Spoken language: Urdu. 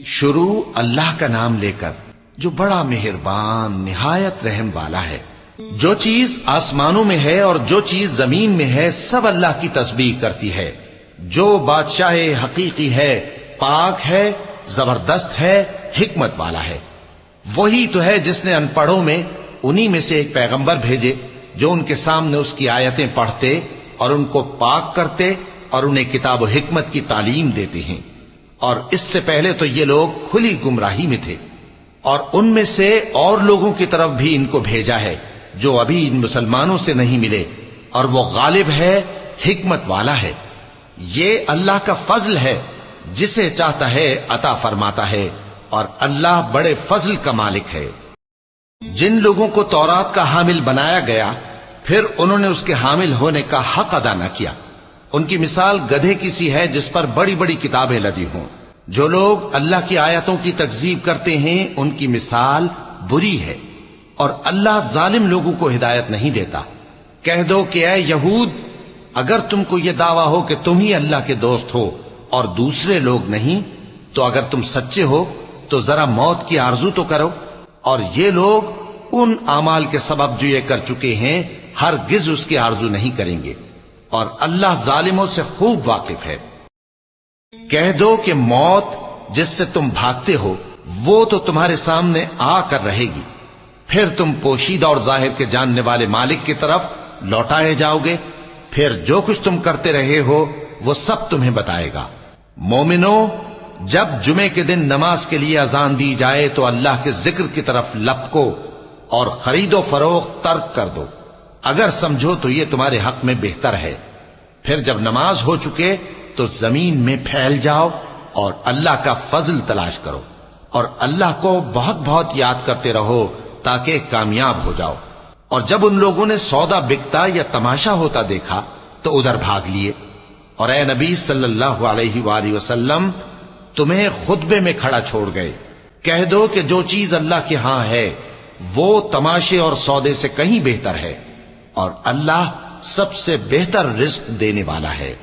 شروع اللہ کا نام لے کر جو بڑا مہربان نہایت رحم والا ہے۔ جو چیز آسمانوں میں ہے اور جو چیز زمین میں ہے سب اللہ کی تسبیح کرتی ہے۔ جو بادشاہ حقیقی ہے، پاک ہے، زبردست ہے، حکمت والا ہے۔ وہی تو ہے جس نے ان پڑھوں میں انہی میں سے ایک پیغمبر بھیجے جو ان کے سامنے اس کی آیتیں پڑھتے اور ان کو پاک کرتے اور انہیں کتاب و حکمت کی تعلیم دیتے ہیں۔ اور اس سے پہلے تو یہ لوگ کھلی گمراہی میں تھے، اور ان میں سے اور لوگوں کی طرف بھی ان کو بھیجا ہے جو ابھی ان مسلمانوں سے نہیں ملے، اور وہ غالب ہے، حکمت والا ہے۔ یہ اللہ کا فضل ہے، جسے چاہتا ہے عطا فرماتا ہے، اور اللہ بڑے فضل کا مالک ہے۔ جن لوگوں کو تورات کا حامل بنایا گیا پھر انہوں نے اس کے حامل ہونے کا حق ادا نہ کیا، ان کی مثال گدھے کی سی ہے جس پر بڑی بڑی کتابیں لدی ہوں۔ جو لوگ اللہ کی آیتوں کی تکذیب کرتے ہیں ان کی مثال بری ہے، اور اللہ ظالم لوگوں کو ہدایت نہیں دیتا۔ کہہ دو کہ اے یہود، اگر تم کو یہ دعویٰ ہو کہ تم ہی اللہ کے دوست ہو اور دوسرے لوگ نہیں، تو اگر تم سچے ہو تو ذرا موت کی آرزو تو کرو۔ اور یہ لوگ ان اعمال کے سبب جو یہ کر چکے ہیں ہرگز اس کی آرزو نہیں کریں گے، اور اللہ ظالموں سے خوب واقف ہے۔ کہہ دو کہ موت جس سے تم بھاگتے ہو وہ تو تمہارے سامنے آ کر رہے گی، پھر تم پوشیدہ اور ظاہر کے جاننے والے مالک کی طرف لوٹائے جاؤ گے، پھر جو کچھ تم کرتے رہے ہو وہ سب تمہیں بتائے گا۔ مومنو، جب جمعے کے دن نماز کے لیے اذان دی جائے تو اللہ کے ذکر کی طرف لپکو اور خرید و فروخت ترک کر دو، اگر سمجھو تو یہ تمہارے حق میں بہتر ہے۔ پھر جب نماز ہو چکے تو زمین میں پھیل جاؤ اور اللہ کا فضل تلاش کرو، اور اللہ کو بہت بہت یاد کرتے رہو تاکہ کامیاب ہو جاؤ۔ اور جب ان لوگوں نے سودا بکتا یا تماشا ہوتا دیکھا تو ادھر بھاگ لیے۔ اور اے نبی صلی اللہ علیہ وآلہ وسلم، تمہیں خطبے میں کھڑا چھوڑ گئے۔ کہہ دو کہ جو چیز اللہ کے ہاں ہے وہ تماشے اور سودے سے کہیں بہتر ہے، اور اللہ سب سے بہتر رزق دینے والا ہے۔